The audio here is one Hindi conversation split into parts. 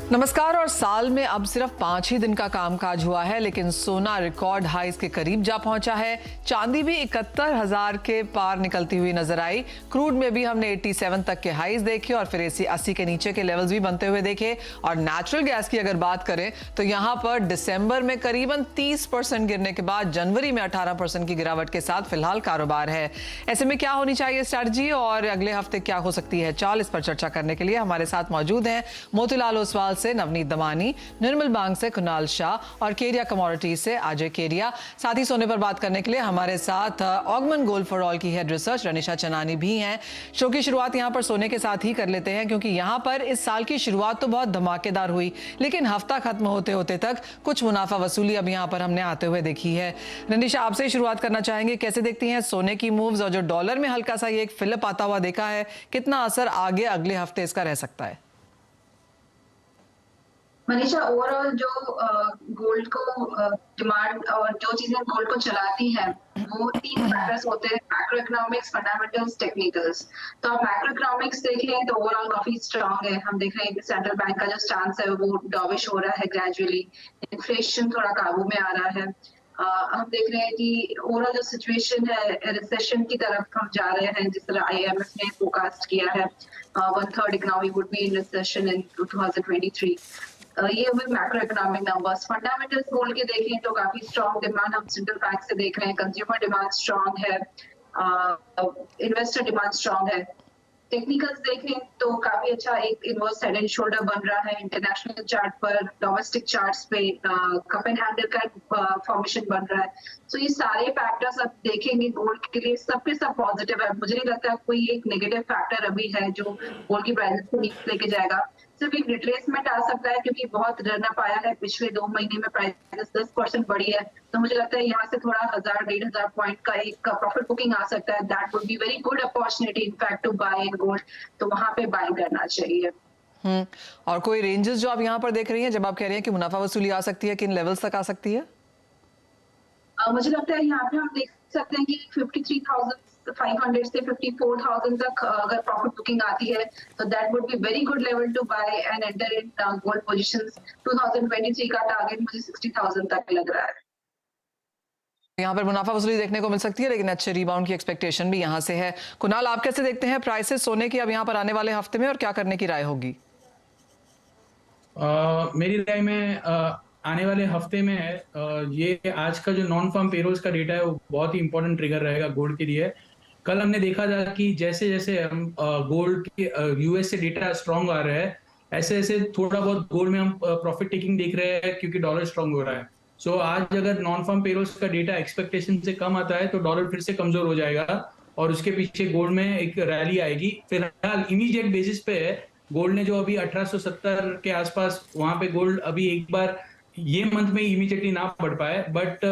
नमस्कार। और साल में अब सिर्फ 5 ही दिन का कामकाज हुआ है, लेकिन सोना रिकॉर्ड हाईज के करीब जा पहुंचा है। चांदी भी 71,000 के पार निकलती हुई नजर आई। क्रूड में भी हमने 87 तक के हाईज देखे और फिर 80 के नीचे के लेवल्स भी बनते हुए देखे। और नेचुरल गैस की अगर बात करें तो यहां पर दिसंबर में करीबन 30% गिरने के बाद जनवरी में 18% की गिरावट के साथ फिलहाल कारोबार है। ऐसे में क्या होनी चाहिए स्ट्रैटेजी और अगले हफ्ते क्या हो सकती है चाल, इस पर चर्चा करने के लिए हमारे साथ मौजूद हैं मोतीलाल ओसवाल से नवनीत दमानी, निर्मल बांग से कुणाल शाह और केरिया कमोडिटीज से अजय केरिया। साथ ही सोने पर बात करने के लिए हमारे साथ ऑगमन गोल्ड फॉर ऑल की हेड रिसर्च रनिशा चनानी भी हैं। शो की शुरुआत यहां पर सोने के साथ ही कर लेते हैं, क्योंकि यहां पर इस साल की शुरुआत तो बहुत धमाकेदार हुई, लेकिन हफ्ता खत्म होते होते तक कुछ मुनाफा वसूली अब यहां पर हमने आते हुए देखी है। रनिशा, आपसे शुरुआत करना चाहेंगे, कैसे देखती हैं सोने की मूव्स और जो डॉलर में हल्का सा ये एक फिलअप आता हुआ देखा है, कितना असर आगे अगले हफ्ते इसका रह सकता है? मनीषा, ओवरऑल जो गोल्ड को डिमांड और जो चीजें गोल्ड को चलाती हैं वो 3 फैक्टर्स होते हैं: मैक्रो इकोनॉमिक्स, फंडामेंटल्स, टेक्निकल्स। तो आप मैक्रो इकोनॉमिक्स देखें तो ओवरऑल काफी स्ट्रांग है। हम देख रहे हैं कि सेंट्रल बैंक का जो स्टांस है वो डॉविश हो रहा है ग्रेजुअली। इन्फ्लेशन थोड़ा काबू में आ रहा है। हम देख रहे हैं कि ओवरऑल जो सिचुएशन है रिसेशन की तरफ हम जा रहे हैं, जिस तरह IMF ने फोरकास्ट किया है 1/3 economy would be in recession इन 2023। ये हुए मैक्रो इकोनॉमिक नंबर्स। फंडामेंटल्स बोल के देखें तो काफी स्ट्रॉन्ग डिमांड हम सेंट्रल बैंक से देख रहे हैं। कंज्यूमर डिमांड स्ट्रॉन्ग है, इन्वेस्टर डिमांड स्ट्रॉन्ग है। टेक्निकल्स देखें तो काफी अच्छा एक इनवर्स हेड एंड शोल्डर बन रहा है इंटरनेशनल चार्ट पर, डोमेस्टिक चार्ट्स पे कप एंड हैंडल का फॉर्मेशन बन रहा है। तो ये सारे फैक्टर्स आप देखेंगे गोल्ड के लिए सबके सब पॉजिटिव है। मुझे नहीं लगता कोई एक नेगेटिव फैक्टर अभी है जो गोल्ड की प्राइस को नीचे लेके जाएगा। सिर्फ एक रिट्रेसमेंट आ सकता है, क्योंकि बहुत रन अप आया है पिछले 2 महीने में, प्राइस 10% बढ़ी है। तो मुझे लगता है यहाँ से थोड़ा 1000-1500 पॉइंट का एक प्रॉफिट बुकिंग आ सकता है। That would be very good opportunity in fact to buy in gold. तो वहां पे बाय करना चाहिए। और कोई रेंजेस जो आप यहाँ पर देख रही हैं जब आप कह रही हैं कि मुनाफा वसूली आ सकती है, किन लेवल्स तक आ सकती है? मुझे लगता है यहाँ पे हम देख सकते हैं कि 53,500 से 54,000 तक अगर प्रॉफिट बुकिंग आती है तो that would be very good level to buy and enter in gold positions. 2023 का टारगेट मुझे 60,000 तक लग रहा है। यहाँ पर मुनाफा वसूली देखने को मिल सकती है, लेकिन अच्छे रिबाउंड की एक्सपेक्टेशन भी यहाँ से है। कुणाल, आप कैसे देखते हैं प्राइसेस सोने की अब यहाँ पर आने वाले हफ्ते में, और क्या करने की राय होगी? मेरी राय में आने वाले हफ्ते में ये आज का जो नॉन फार्म पेरोल्स का डेटा है वो बहुत ही इंपॉर्टेंट ट्रिगर रहेगा गोल्ड के लिए। कल हमने देखा था कि जैसे जैसे हम गोल्ड के US से डेटा स्ट्रांग आ रहा है, ऐसे ऐसे थोड़ा बहुत गोल्ड में हम प्रॉफिट टेकिंग देख रहे हैं, क्योंकि डॉलर स्ट्रांग हो रहा है। सो आज अगर नॉन फार्म पेरोल्स का डेटा एक्सपेक्टेशन से कम आता है तो डॉलर फिर से कमजोर हो जाएगा और उसके पीछे गोल्ड में एक रैली आएगी। फिलहाल इमीडिएट बेसिस पे गोल्ड ने जो अभी 1870 के आसपास, वहां पे गोल्ड अभी एक बार ये मंथ में इमीडिएटली ना बढ़ पाए, बट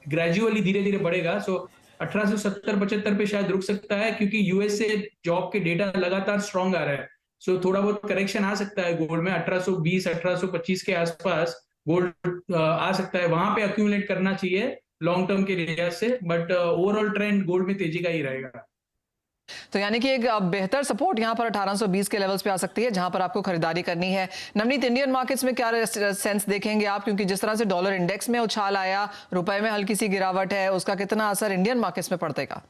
ग्रेजुअली धीरे धीरे बढ़ेगा। सो 1870-75 पे शायद रुक सकता है, क्योंकि US से जॉब के डेटा लगातार स्ट्रांग आ रहा है। सो थोड़ा बहुत करेक्शन आ सकता है गोल्ड में 1820-1825 के आसपास गोल्ड आ सकता है। वहां पे अक्यूमुलेट करना चाहिए लॉन्ग टर्म के लिहाज से, बट ओवरऑल ट्रेंड गोल्ड में तेजी का ही रहेगा। तो यानी कि एक बेहतर सपोर्ट यहाँ पर 1820 के लेवल्स पे आ सकती है, जहां पर आपको खरीदारी करनी है। नवनीत, इंडियन मार्केट्स में क्या सेंस देखेंगे आप, क्योंकि जिस तरह से डॉलर इंडेक्स में उछाल आया, रुपए में हल्की सी गिरावट है, उसका कितना असर इंडियन मार्केट्स में पड़ेगा?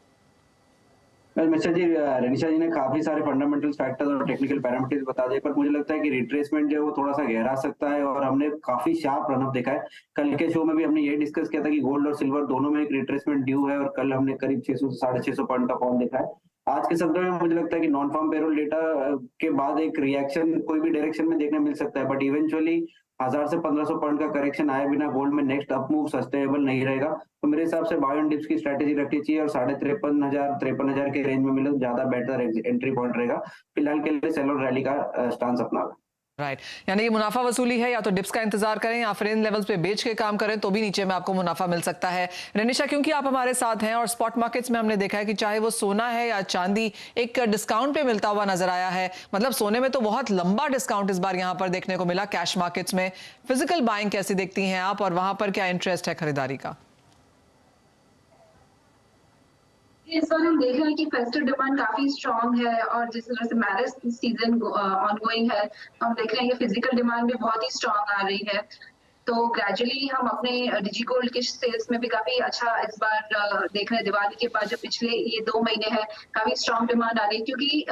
मिस्टर जी, रनिशा जी ने काफी सारे फंडामेंटल फैक्टर्स और टेक्निकल पैरामीटर्स बता दिए, पर मुझे लगता है कि रिट्रेसमेंट जो है वो थोड़ा सा गहरा सकता है और हमने काफी शार्प रनअप देखा है। कल के शो में भी हमने ये डिस्कस किया था कि गोल्ड और सिल्वर दोनों में एक रिट्रेसमेंट ड्यू है, और कल हमने करीब 600 से 650 पॉइंट का फॉर्म देखा है। आज के सत्र में मुझे लगता है कि नॉन फार्म पेरोल डेटा के बाद एक रिएक्शन कोई भी डायरेक्शन में देखने मिल सकता है, बट इवेंचुअली 1000 से 1500 पॉइंट का करेक्शन आए बिना गोल्ड में नेक्स्ट अप मूव सस्टेनेबल नहीं रहेगा। तो मेरे हिसाब से बाय ऑन डिप्स की स्ट्रेटेजी रखनी चाहिए और 53,500 के रेंज में मिले तो ज्यादा बेटर एंट्री पॉइंट रहेगा। फिलहाल के लिए सेल और रैली का स्टांस अपना। राइट, यानी कि मुनाफा वसूली है, या तो डिप्स का इंतजार करें या फिर इन लेवल्स पे बेच के काम करें तो भी नीचे में आपको मुनाफा मिल सकता है। रनिशा, क्योंकि आप हमारे साथ हैं और स्पॉट मार्केट्स में हमने देखा है कि चाहे वो सोना है या चांदी एक डिस्काउंट पे मिलता हुआ नजर आया है। मतलब सोने में तो बहुत लंबा डिस्काउंट इस बार यहाँ पर देखने को मिला। कैश मार्केट्स में फिजिकल बाइंग कैसी देखती हैं आप, और वहां पर क्या इंटरेस्ट है खरीदारी का? इस बार हम देख रहे हैं कि फेस्टिव डिमांड काफी स्ट्रांग है और जिस तरह से मैरिज सीजन ऑनगोइंग है, हम देख रहे हैं कि फिजिकल डिमांड भी बहुत ही स्ट्रांग आ रही है। तो ग्रेजुअली हम अपने डिजिगोल्ड के सेल्स में भी काफी अच्छा इस बार देख रहे हैं। दिवाली के बाद जो पिछले ये 2 महीने हैं काफी स्ट्रांग डिमांड आ रही है, क्योंकि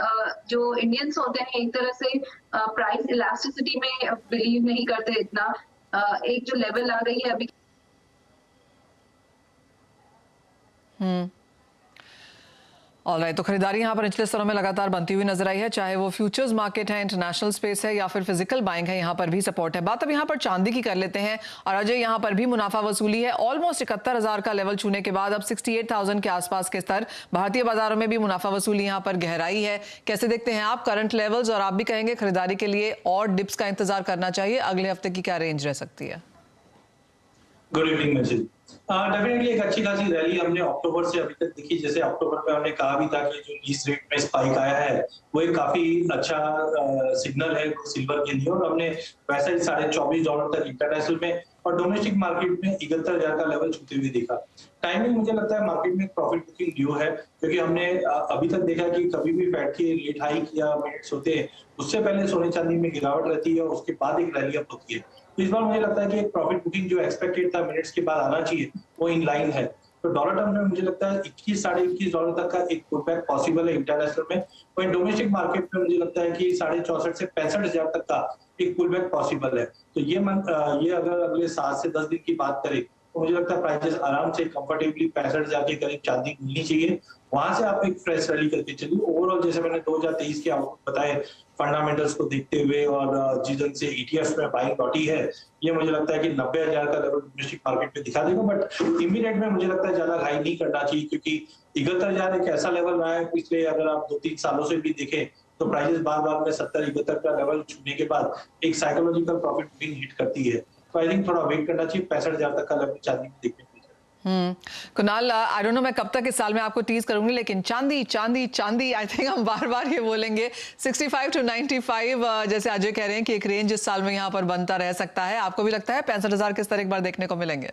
जो इंडियंस होते हैं एक तरह से प्राइस इलास्टिसिटी में बिलीव नहीं करते इतना। एक जो लेवल आ गई है अभी। ऑलराइट, तो खरीदारी यहाँ पर निचले स्तरों में लगातार बनती हुई नजर आई है, चाहे वो फ्यूचर्स मार्केट है, इंटरनेशनल स्पेस है या फिर फिजिकल बाइंग है, यहाँ पर भी सपोर्ट है। बात अब यहाँ पर चांदी की कर लेते हैं और अजय, यहाँ पर भी मुनाफा वसूली है। ऑलमोस्ट 71,000 का लेवल छूने के बाद अब 68,000 के आसपास के स्तर। भारतीय बाजारों में भी मुनाफा वसूली यहाँ पर गहराई है। कैसे देखते हैं आप करंट लेवल्स, और आप भी कहेंगे खरीदारी के लिए और डिप्स का इंतजार करना चाहिए? अगले हफ्ते की क्या रेंज रह सकती है? Good evening message. डेफिनेटली एक अच्छी खासी रैली हमने अक्टूबर से अभी तक देखी। जैसे अक्टूबर में हमने कहा भी था कि जो लीज रेट में स्पाइक आया है वो एक काफी अच्छा सिग्नल है सिल्वर के लिए, और हमने वैसा ही $24.5 तक इंटरनेशनल में और डोमेस्टिक मार्केट में 71,000 का लेवल छूते हुए देखा। टाइमिंग मुझे लगता है मार्केट में प्रॉफिट बुकिंग ड्यू है, क्योंकि हमने अभी तक देखा कि कभी भी फेड के रेट हाइक या मिनट्स होते हैं उससे पहले सोने चांदी में गिरावट रहती है और उसके बाद एक रैली अप होती है। इस बार मुझे लगता है कि एक प्रॉफिट बुकिंग जो एक्सपेक्टेड था मिनट्स के बाद आना चाहिए वो इन लाइन है। तो डॉलर टर्म में मुझे लगता है $21-21.5 तक का एक पुलबैक पॉसिबल है इंटरनेशनल में। वहीं डोमेस्टिक मार्केट में मुझे लगता है कि 64,500 से 65,000 तक का एक पुलबैक पॉसिबल है। तो ये अगर अगले 7 से 10 दिन की बात करें तो मुझे लगता है प्राइसेस आराम से कंफर्टेबली 65,000 के करीब चांदी मिलनी चाहिए। वहां से आप एक फ्रेश रैली करके चलिए। ओवरऑल जैसे मैंने 2023 के आउटलुक बताए, फंडामेंटल्स को देखते हुए और जिस ढंग से ETF में बाइंग लौटी है, ये मुझे लगता है कि 90,000 का लेवल डोमेस्टिक मार्केट में दिखा देगा। बट इमीडिएट में मुझे लगता है ज्यादा हाई नहीं करना चाहिए, क्योंकि 71,000 एक ऐसा लेवल रहा है पिछले अगर आप 2-3 सालों से भी देखें तो प्राइसेस बार बार में 70-71 का लेवल छूने के बाद एक साइकोलॉजिकल प्रॉफिट बुकिंग हिट करती है। तो आई थिंक थोड़ा वेट करना चाहिए। 65,000 तक का लेवल चांदी में देखने को। कुणाल, आई डोंट नो मैं कब तक इस साल में आपको टीज करूंगी, लेकिन चांदी चांदी चांदी आई थिंक हम बार बार ये बोलेंगे। 65 to 95 जैसे अजय कह रहे हैं कि एक रेंज इस साल में यहाँ पर बनता रह सकता है। आपको भी लगता है 65,000 के स्तर एक बार देखने को मिलेंगे?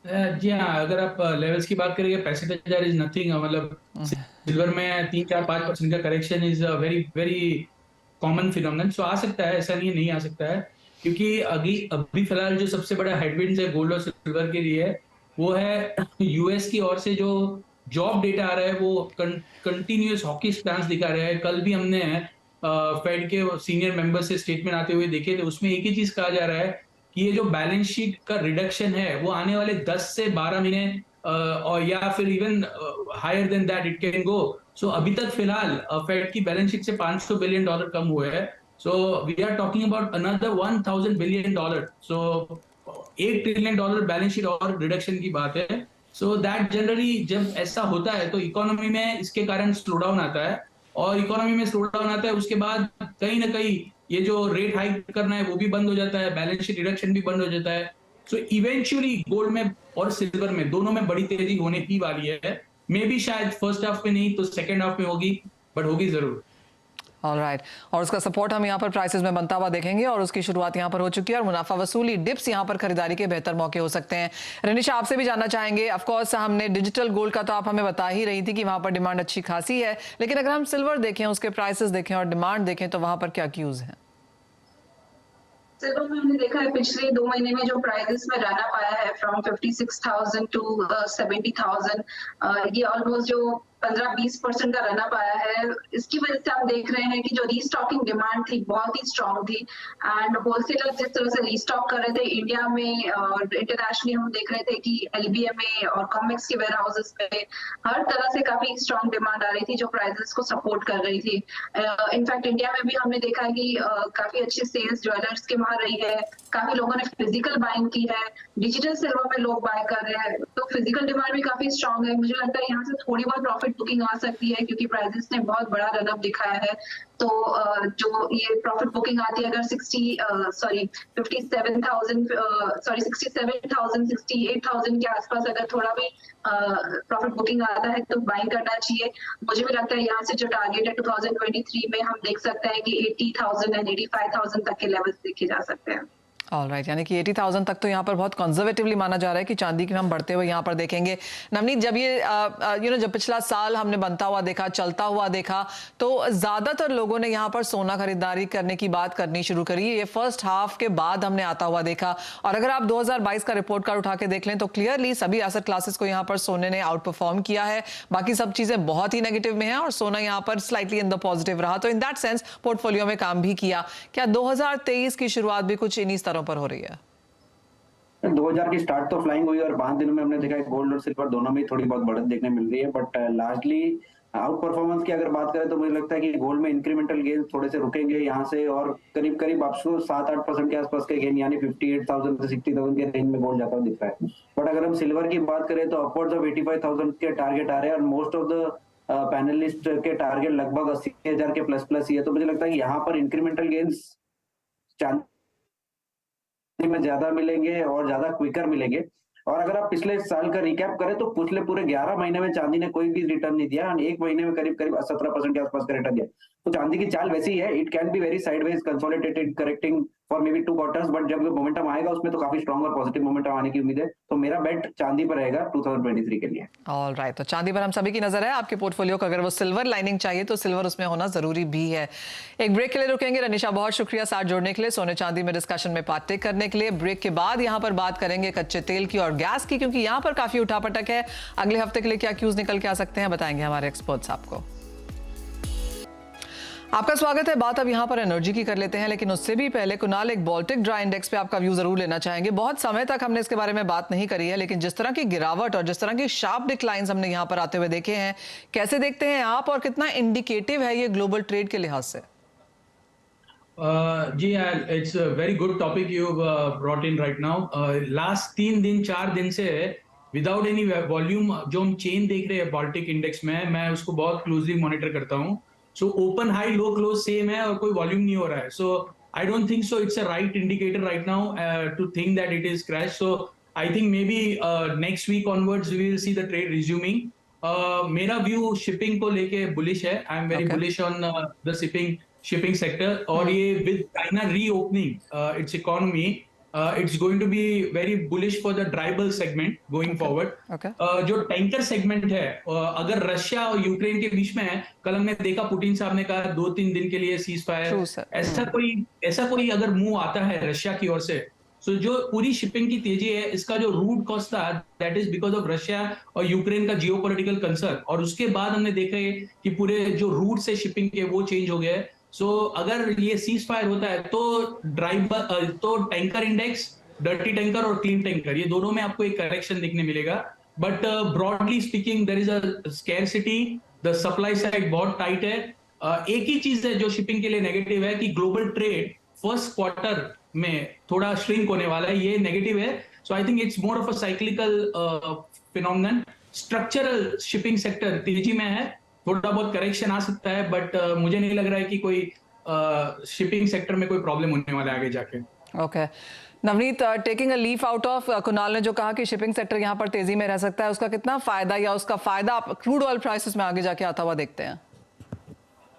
जी हाँ, अगर आप लेवल्स की बात करेंगे 65,000 इज नथिंग। मतलब सिल्वर में 3-4-5% का correction is very very common phenomenon. So आ सकता है, ऐसा नहीं आ सकता है, क्योंकि अभी फिलहाल जो सबसे बड़ा हेडविंड्स है गोल्ड और सिल्वर के लिए वो है यूएस की ओर से जो जॉब डेटा आ रहा है वो कंटिन्यूअस हॉकी स्टांस दिखा रहा है। कल भी हमने फेड के सीनियर मेंबर से स्टेटमेंट आते हुए देखे थे, उसमें एक ही चीज कहा जा रहा है कि ये जो बैलेंस शीट का रिडक्शन है वो आने वाले 10 से 12 महीने और या फिर even higher than that it can go. So अभी तक फिलहाल फेड की बैलेंस शीट से $500 बिलियन कम हुए हैं। So we are talking about another $1,000 billion. So $8 trillion balance sheet और रिडक्शन की बात है। So that generally जब ऐसा होता है तो इकोनॉमी में इसके कारण स्लो डाउन आता है, और इकोनॉमी में स्लो डाउन आता है उसके बाद कहीं ना कहीं ये जो रेट हाइक करना है वो भी बंद हो जाता है, बैलेंस शीट रिडक्शन भी बंद हो जाता है। सो इवेंचुअली गोल्ड में और सिल्वर में दोनों में बड़ी तेजी होने ही वाली है। मे बी शायद फर्स्ट हाफ में नहीं तो सेकेंड हाफ में होगी, बट होगी जरूर। ऑलराइट, और उसका सपोर्ट हम यहाँ पर प्राइसेस में बनता हुआ देखेंगे, और उसकी शुरुआत यहाँ पर हो चुकी है, और मुनाफा वसूली डिप्स यहाँ पर खरीदारी के बेहतर मौके हो सकते हैं। रनिशा, आपसे भी जानना चाहेंगे, ऑफ कोर्स हमने डिजिटल गोल्ड का तो आप हमें बता ही रही थी कि वहाँ पर डिमांड अच्छी खासी है, लेकिन अगर हम सिल्वर देखें, उसके प्राइसेस देखें और डिमांड देखें तो वहाँ पर क्या क्यूज है? सिल्वर में हमने देखा है पिछले 2 महीने में जो प्राइसेस में रन अप आया है फ्रॉम 56,000 to 70,000, ये ऑलमोस्ट जो 15-20% का रन अप आया है। इसकी वजह से हम देख रहे हैं कि जो रीस्टॉकिंग डिमांड थी बहुत ही स्ट्रांग थी, एंड होलसेलर जिस तरह से रीस्टॉक कर रहे थे इंडिया में और इंटरनेशनली हम देख रहे थे कि LBM में और कॉमेक्स के वेयर हाउसेस में हर तरह से काफी स्ट्रांग डिमांड आ रही थी जो प्राइसेस को सपोर्ट कर रही थी। इनफैक्ट इंडिया में भी हमने देखा है कि काफी अच्छी सेल्स ज्वेलर्स के वहां रही है, काफी लोगों ने फिजिकल बाइंग की है, डिजिटल सिल्वर में लोग बाय कर रहे हैं, तो फिजिकल डिमांड भी काफी स्ट्रांग है। मुझे लगता है यहाँ से थोड़ी बहुत प्रॉफिट बुकिंग आ सकती है, क्योंकि प्राइसेस ने बहुत बड़ा रन अप दिखाया है। तो जो ये प्रॉफिट बुकिंग आती है अगर 68,000 के आसपास अगर थोड़ा भी प्रॉफिट बुकिंग आता है तो बाइंग करना चाहिए। मुझे भी लगता है यहाँ से जो टारगेट है 2023 में हम देख सकते हैं कि 80,000 और 85,000 तक के लेवल्स देखे जा सकते हैं। ऑलराइट, यानी कि 80,000 तक तो यहाँ पर बहुत कंजर्वेटिवली माना जा रहा है कि चांदी की हम बढ़ते हुए यहाँ पर देखेंगे। नवनीत, जब ये जब पिछला साल हमने बनता हुआ देखा, चलता हुआ देखा, तो ज्यादातर लोगों ने यहाँ पर सोना खरीदारी करने की बात करनी शुरू करी। ये फर्स्ट हाफ के बाद हमने आता हुआ देखा, और अगर आप 2022 का रिपोर्ट कार्ड उठा के देख लें तो क्लियरली सभी एसेट क्लासेस को यहाँ पर सोने ने आउट परफॉर्म किया है। बाकी सब चीजें बहुत ही नेगेटिव में है और सोना यहाँ पर स्लाइटली इन द पॉजिटिव रहा, तो इन दैट सेंस पोर्टफोलियो में काम भी किया। क्या 2023 की शुरुआत भी कुछ इन्हीं स्तरों पर हो रही है? 2000 की स्टार्ट तो फ्लाइंग हुई और 5 दिनों में हमने देखा है गोल्ड और सिल्वर दोनों में थोड़ी बहुत बढ़त देखने मिल रही है, बट लार्जली आउट परफॉर्मेंस की अगर बात करें तो मुझे लगता है कि गोल्ड में इंक्रीमेंटल गेन थोड़े से रुकेंगे यहाँ से, और करीब करीब आपको 7-8% के आसपास के गेन यानी 58,000 से 60,000 के रेंज में गोल्ड जाता हुआ दिख रहा है। बट अगर हम सिल्वर की बात करें तो अपवर्ड्स ऑफ 85,000 के टारगेट आ रहे हैं, और मोस्ट ऑफ द पैनलिस्ट के टारगेट लगभग 80,000 के प्लस ही है। तो मुझे लगता है कि यहाँ पर इंक्रीमेंटल गेन्स में ज्यादा मिलेंगे और ज्यादा क्विकर मिलेंगे। और अगर आप पिछले साल का रिकैप करें तो पिछले पूरे 11 महीने में चांदी ने कोई भी रिटर्न नहीं दिया, एक महीने में करीब करीब 17% के आसपास का रिटर्न दिया। तो चांदी की चाल वैसी है, it can be very sideways consolidated correcting for may be 2 quarters, but जब मोमेंटम आएगा उसमें तो काफी स्ट्रॉन्ग और पॉजिटिव मोमेंटम आने की उम्मीद है। तो मेरा बेट चांदी पर रहेगा 2023 के लिए। ऑलराइट, तो चांदी पर हम सभी की नजर है। आपके पोर्टफोलियो को अगर वो सिल्वर लाइनिंग चाहिए तो सिल्वर उसमें होना जरूरी भी है। एक ब्रेक के लिए रुकेंगे। रनिशा, बहुत शुक्रिया साथ जोड़ने के लिए, सोने चांदी में डिस्कशन में पार्टिक करने के लिए। ब्रेक के बाद यहाँ पर बात करेंगे कच्चे तेल की और गैस की, क्योंकि यहाँ पर काफी उठापटक है। अगले हफ्ते के लिए क्या क्यूज निकल के आ सकते हैं बताएंगे हमारे एक्सपर्ट्स आपको। आपका स्वागत है। बात अब यहाँ पर एनर्जी की कर लेते हैं, लेकिन उससे भी पहले कुणाल, एक बाल्टिक ड्राई इंडेक्स पे आपका व्यू जरूर लेना चाहेंगे। बहुत समय तक हमने इसके बारे में बात नहीं करी है, लेकिन जिस तरह की गिरावट और जिस तरह की शार्प डिक्लाइंस हमने यहाँ पर आते हुए देखे हैं, कैसे देखते हैं आप और कितना इंडिकेटिव है ये ग्लोबल ट्रेड के लिहाज से? जी, it's a very good topic you brought in right now. Last 4 दिन से विदाउट एनी वॉल्यूम जो हम चेन देख रहे हैं बाल्टिक इंडेक्स में, मैं उसको बहुत क्लोजली मॉनिटर करता हूँ। So open high low close same है और कोई वॉल्यूम नहीं हो रहा है। So I don't think so it's a right indicator right now to think that it is crash. So I think may be next week onwards we will see the trade resuming. मेरा व्यू शिपिंग को लेके बुलिश है। I am very bullish on the shipping sector, और ये with China reopening it's economy, it's going to be very bullish for the dry bulk segment going forward. जो टैंकर सेगमेंट है, अगर रशिया और यूक्रेन के बीच में है, कल हमने देखा पुतिन साहब ने कहा 2-3 दिन के लिए सीज फायर, ऐसा कोई अगर मूव आता है रशिया की ओर से, सो जो पूरी शिपिंग की तेजी है, इसका जो रूट कॉस्ट था that is because of Russia और यूक्रेन का जियोपॉलिटिकल कंसर्न, और उसके बाद हमने देखा है कि पूरे जो रूट से शिपिंग के वो चेंज हो गया है। सो अगर ये सीज फायर होता है तो टैंकर इंडेक्स, डर्टी टैंकर और क्लीन टैंकर, ये दोनों में आपको एक करेक्शन देखने मिलेगा। But broadly speaking there is a scarcity, the supply side बहुत टाइट है। एक ही चीज है जो शिपिंग के लिए नेगेटिव है कि ग्लोबल ट्रेड फर्स्ट क्वार्टर में थोड़ा श्रिंक होने वाला है, ये नेगेटिव है। So I think it's more of a cyclical phenomenon. Structural shipping sector तेजी में है, थोड़ा बहुत करेक्शन आ सकता है, बट मुझे नहीं लग रहा है कि कोई शिपिंग सेक्टर में कोई प्रॉब्लम होने वाला है आगे जाके। Okay Navneet, taking a leaf out of Kunal ने जो कहा कि शिपिंग सेक्टर यहाँ पर तेजी में रह सकता है, उसका कितना फायदा या उसका फायदा आप क्रूड ऑयल प्राइसेस में आगे जाके आता हुआ देखते हैं?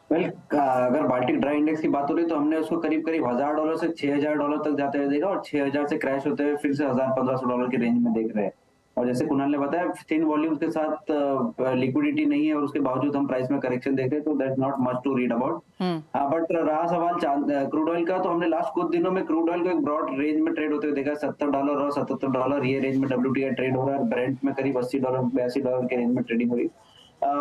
अगर बाल्टिक ड्राई इंडेक्स की बात हो रही तो हमने उसको करीब करीब $1,000 से $6,000 तक जाते हुए देखा, और 6,000 से क्रैश होते हुए फिर से $1,000-1,500 की रेंज में देख रहे हैं। और जैसे कुणाल ने बताया, थिन वॉल्यूम्स के साथ लिक्विडिटी नहीं है और उसके बावजूद हम प्राइस में करेक्शन देख रहे हैं, तो that's not much to read about. But रहा सवाल क्रूड ऑयल का, तो हमने लास्ट कुछ दिनों में क्रूड ऑयल को एक ब्रॉड रेंज में ट्रेड होते हुए देखा। $70 और $77 ये रेंज में WTI ट्रेड हो रहा है। ब्रेंट में करीब $80-82 के रेंज में ट्रेडिंग हो रही है।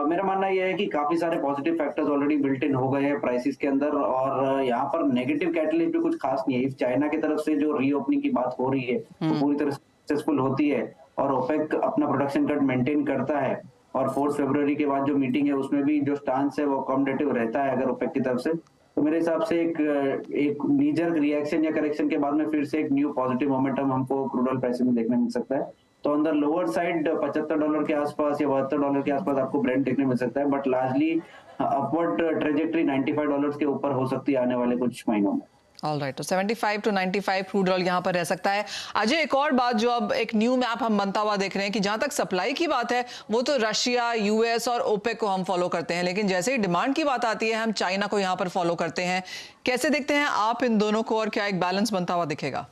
मेरा मानना यह है कि काफी सारे positive factors already built in हो गए हैं प्राइसेस के अंदर, और यहाँ पर नेगेटिव कैटलिस्ट भी कुछ खास नहीं है। इस चाइना की तरफ से जो रीओपनिंग की बात हो रही है तो पूरी तरह सक्सेसफुल होती है और ओपेक अपना प्रोडक्शन कट मेंटेन करता है, और 4 फरवरी के बाद जो मीटिंग है उसमें भी जो स्टांस है वो अकोमोडेटिव रहता है अगर ओपेक की तरफ से, तो मेरे हिसाब से एक नीजर रिएक्शन या करेक्शन के बाद में फिर से एक न्यू पॉजिटिव मोमेंटम हमको क्रूड ऑयल प्राइस में देखने मिल सकता है। तो ऑन द लोअर साइड $75 के आसपास या $72 के आसपास आपको ब्रेंट देखने मिल सकता है, बट लार्जली अपवर्ड ट्रेजेक्टरी $95 के ऊपर हो सकती है आने वाले कुछ महीनों में। ऑलराइट, तो 75 to 95 क्रूड ऑयल यहाँ पर रह सकता है। अजय, एक और बात जो अब एक न्यू मैप हम बनता हुआ देख रहे हैं कि जहां तक सप्लाई की बात है वो तो रशिया, यूएस और ओपेक को हम फॉलो करते हैं, लेकिन जैसे ही डिमांड की बात आती है हम चाइना को यहाँ पर फॉलो करते हैं। कैसे देखते हैं आप इन दोनों को और क्या एक बैलेंस बनता हुआ दिखेगा?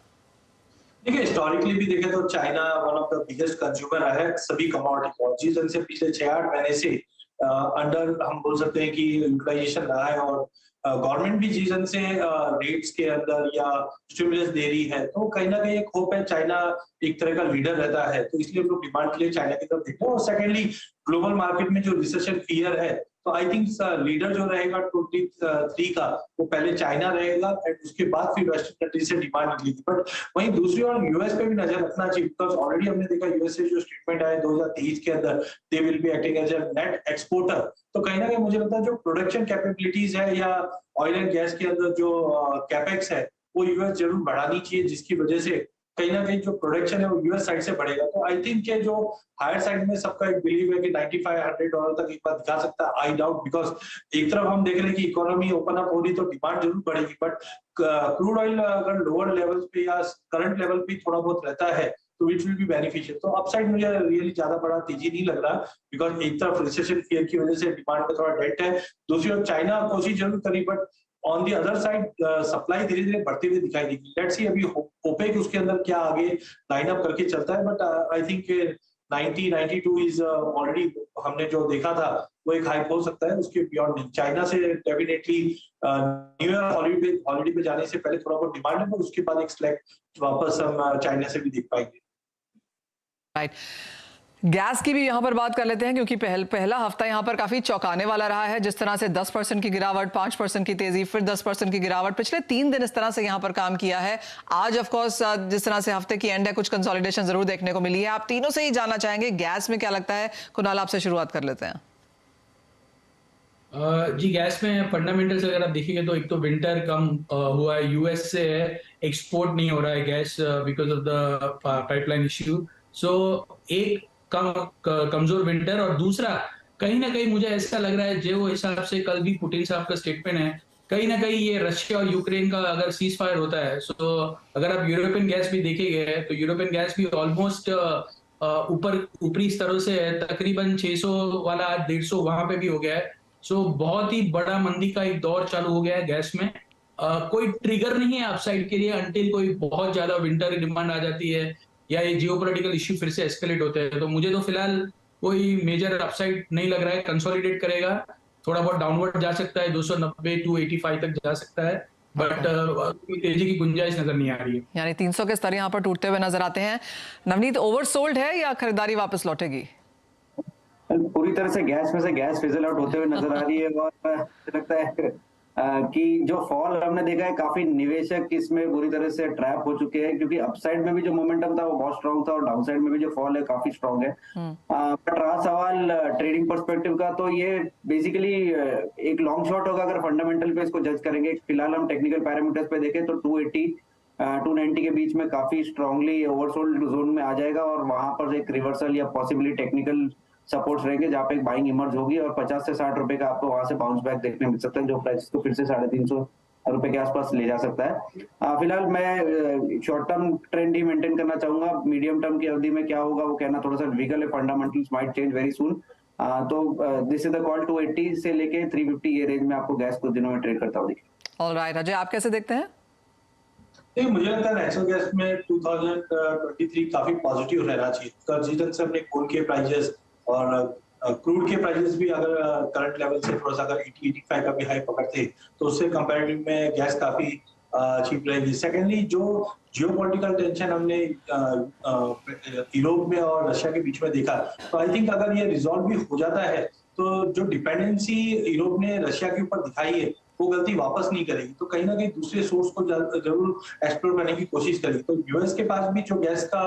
देखिए हिस्टोरिकली भी देखें तो China one of the biggest consumer है सभी कमोडिटी और जिस ढंग से पिछले 6-8 महीने से अंडर हम बोल सकते हैं कि यूटिलाइजेशन रहा है और गवर्नमेंट भी जिस ढंग से रेट्स के अंदर या स्टिमुलस दे रही है तो कहीं ना कहीं एक होप है चाइना एक तरह का लीडर रहता है तो इसलिए हम लोग डिमांड के लिए चाइना की तरफ देखते हैं और सेकेंडली ग्लोबल मार्केट में जो रिसेशन फियर है तो आई थिंक लीडर जो रहेगा 23 का वो पहले चाइना रहेगा एंड उसके बाद फिर वेस्टर्न कंट्री से डिमांड निकलेगी बट वहीं दूसरी ओर यूएस पे भी नजर रखना चाहिए बिकॉज ऑलरेडी हमने देखा यूएस से जो स्टेटमेंट आया 2023 के अंदर they will be acting as a net exporter तो कहीं ना कहीं मुझे लगता है जो प्रोडक्शन कैपेबिलिटीज है या ऑयल एंड गैस के अंदर जो कैपेक्स है वो यूएस जरूर बढ़ानी चाहिए जिसकी वजह से कहीं ना कहीं जो प्रोडक्शन है वो यूएस साइड से बढ़ेगा तो आई थिंक के जो हायर साइड में सबका एक बिलीव है कि $95-100 तक एक बार दिखा सकता है आई डाउट बिकॉज एक तरफ हम देख रहे हैं कि इकोनॉमी ओपन अप हो रही तो डिमांड जरूर बढ़ेगी बट क्रूड ऑयल अगर लोअर लेवल्स पे या करंट लेवल पे थोड़ा बहुत रहता है तो इट विल बी बेनिफिशियल तो अपसाइड मुझे रियली ज्यादा बड़ा तेजी नहीं लग रहा बिकॉज एक तरफ रिसेशन फियर की वजह से डिमांड में थोड़ा डेट है दूसरी ओर चाइना कोशिश जरूर करी but on the other side supply धीरे धीरे बढ़ते हुए दिखाई देगी लेट्स सी अभी ओपेक उसके अंदर क्या आगे लाइन अप करके चलता है but I think 92 is already हमने जो देखा था वो एक हाइप हो सकता है उसके बियॉन्ड नहीं चाइना से डेफिनेटली न्यू ईयर हॉलीडे पे जाने से पहले थोड़ा बहुत डिमांड है पर उसके बाद एक सिलेक्ट वापस हम चाइना से भी देख पाएंगे राइट गैस की भी यहाँ पर बात कर लेते हैं क्योंकि पहला हफ्ता यहाँ पर काफी चौंकाने वाला रहा है जिस तरह से 10% की गिरावट 5% की तेजी फिर 10% की गिरावट पिछले 3 दिन इस तरह से यहाँ पर काम किया है आज ऑफ कोर्स जिस तरह से हफ्ते की एंड है कुछ कंसोलिडेशन जरूर देखने को मिली है आप तीनों से ही जानना चाहेंगे गैस में क्या लगता है कुणाल आपसे शुरुआत कर लेते हैं जी गैस में फंडामेंटल्स अगर आप देखिए तो एक तो विंटर कम हुआ है यूएस से एक्सपोर्ट नहीं हो रहा है gas because of the pipeline issue so एक कमजोर विंटर और दूसरा कहीं ना कहीं मुझे ऐसा लग रहा है जो हिसाब से कल भी पुतिन साहब का स्टेटमेंट है कहीं ना कहीं ये रशिया और यूक्रेन का अगर सीज फायर होता है सो अगर आप यूरोपियन गैस भी देखेंगे तो यूरोपियन गैस भी ऑलमोस्ट ऊपरी स्तरों से है तकरीबन 600 वाला 150 वहां पे भी हो गया है सो बहुत ही बड़ा मंदी का एक दौर चालू हो गया है गैस में कोई ट्रिगर नहीं है अपसाइड के लिए अंटिल कोई बहुत ज्यादा विंटर डिमांड आ जाती है या ये जियोपॉलिटिकल इश्यू फिर से एस्केलेट होते हैं तो मुझे तो फिलहाल कोई मेजर अपसाइड नहीं लग रहा है कंसोलिडेट करेगा थोड़ा बहुत डाउनवर्ड जा सकता है 290-285 तक जा सकता है बट तेजी की गुंजाइश नजर नहीं आ रही है यानी 300 के स्तर यहाँ पर टूटते हुए नजर आते हैं नवनीत ओवरसोल्ड है या खरीदारी वापस लौटेगी पूरी तरह से गैस में से गैस फिजल आउट होते हुए नजर आ रही है और मुझे लगता है कि जो फॉल हमने देखा है काफी निवेशक इसमें बुरी तरह से ट्रैप हो चुके हैं क्योंकि अपसाइड में भी जो मोमेंटम था वो बहुत स्ट्रांग था और डाउनसाइड में भी जो फॉल है काफी स्ट्रांग है बट रहा सवाल ट्रेडिंग पर्सपेक्टिव का तो ये बेसिकली एक लॉन्ग शॉट होगा अगर फंडामेंटल पे इसको जज करेंगे फिलहाल हम टेक्निकल पैरामीटर्स पे देखें तो 280-290 के बीच में काफी स्ट्रांगली ओवरसोल्ड जोन में आ जाएगा और वहां पर एक रिवर्सल या पॉसिबली टेक्निकल सपोर्ट्स रहेंगे जहाँ पे एक बाइंग इमर्ज होगी और 50 से 60 रुपए का आपको वहां से बाउंस बैक देखने मिल सकता है जो प्राइस को फिर से 350 रुपए के आसपास ले जा सकता है फिलहाल मैं शॉर्ट टर्म ट्रेंड ही मेंटेन करना चाहूंगा मीडियम टर्म की अवधि में क्या होगा वो कहना थोड़ा सा डिफिकल्ट है fundamentals might change very soon तो दिस इज द कॉल 280 से लेके 350 ये रेंज में आपको गैस कुछ दिनों में ट्रेड करता हुआ दिखेगा ऑलराइट अजय आप कैसे देखते हैं नहीं मुझे लगता है नेचुरल गैस में 2023 काफी पॉजिटिव रहना चाहिए जिस ढंग से अपने कोल के प्राइजेस और क्रूड के प्राइसेस भी अगर करंट लेवल से थोड़ा सा अगर 80-85 का भी हाई पकड़ते तो उससे कंपैरेटिव में गैस काफी चीप रहेगी सेकेंडली जो जियोपॉलिटिकल टेंशन हमने यूरोप में और रशिया के बीच में देखा तो आई थिंक अगर ये रिजॉल्व भी हो जाता है तो जो डिपेंडेंसी यूरोप ने रशिया के ऊपर दिखाई है वो गलती वापस नहीं करेगी तो कहीं ना कहीं दूसरे सोर्स को जरूर एक्सप्लोर करने की कोशिश करेगी तो यूएस के पास भी जो गैस का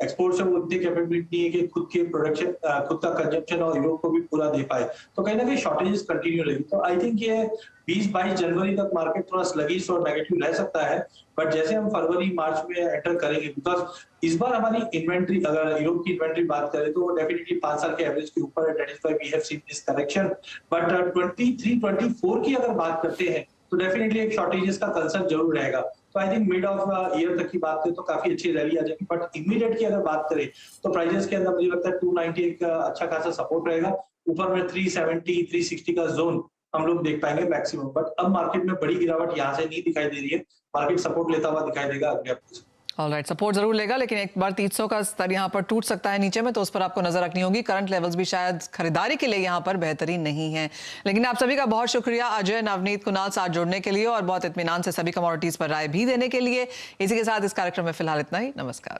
एक्सपोर्ट है वो उतनी कैपेबिलिटी है कि खुद के प्रोडक्शन खुद का कंजप्शन और यूरोप को भी पूरा दे पाए तो कहीं ना कहीं शॉर्टेजेस कंटिन्यू रहेगी तो आई थिंक ये 20-22 जनवरी तक मार्केट थोड़ा स्लगिश और नेगेटिव रह सकता है बट जैसे हम फरवरी मार्च में एंटर करेंगे बिकॉज इस बार हमारी इन्वेंट्री अगर यूरोप की इन्वेंट्री बात करें तो वो डेफिनेटली 5 साल के एवरेज के ऊपर है that is why we have seen this correction but 23-24 की अगर बात करते हैं तो डेफिनेटली एक शॉर्टेजेस का कंसर्न जरूर रहेगा तो I think mid of year तक की बात करें तो काफी अच्छी रैली आ जाएगी बट इमीडिएट की अगर बात करें तो प्राइजेस के अंदर मुझे लगता है 290 एक अच्छा खासा सपोर्ट रहेगा ऊपर में 370-360 का जोन हम लोग देख पाएंगे मैक्सिमम बट अब मार्केट में बड़ी गिरावट यहाँ से नहीं दिखाई दे रही है मार्केट सपोर्ट लेता हुआ दिखाई देगा अगले हफ्ते से ऑलराइट, सपोर्ट जरूर लेगा, लेकिन एक बार 300 का स्तर यहाँ पर टूट सकता है नीचे में, तो उस पर आपको नजर रखनी होगी। करंट लेवल्स भी शायद खरीदारी के लिए यहाँ पर बेहतरीन नहीं है। लेकिन आप सभी का बहुत शुक्रिया अजय, नवनीत, कुणाल साथ जुड़ने के लिए और बहुत इत्मीनान से सभी कमोडिटीज पर राय भी देने के लिए। इसी के साथ इस कार्यक्रम में फिलहाल इतना ही। नमस्कार।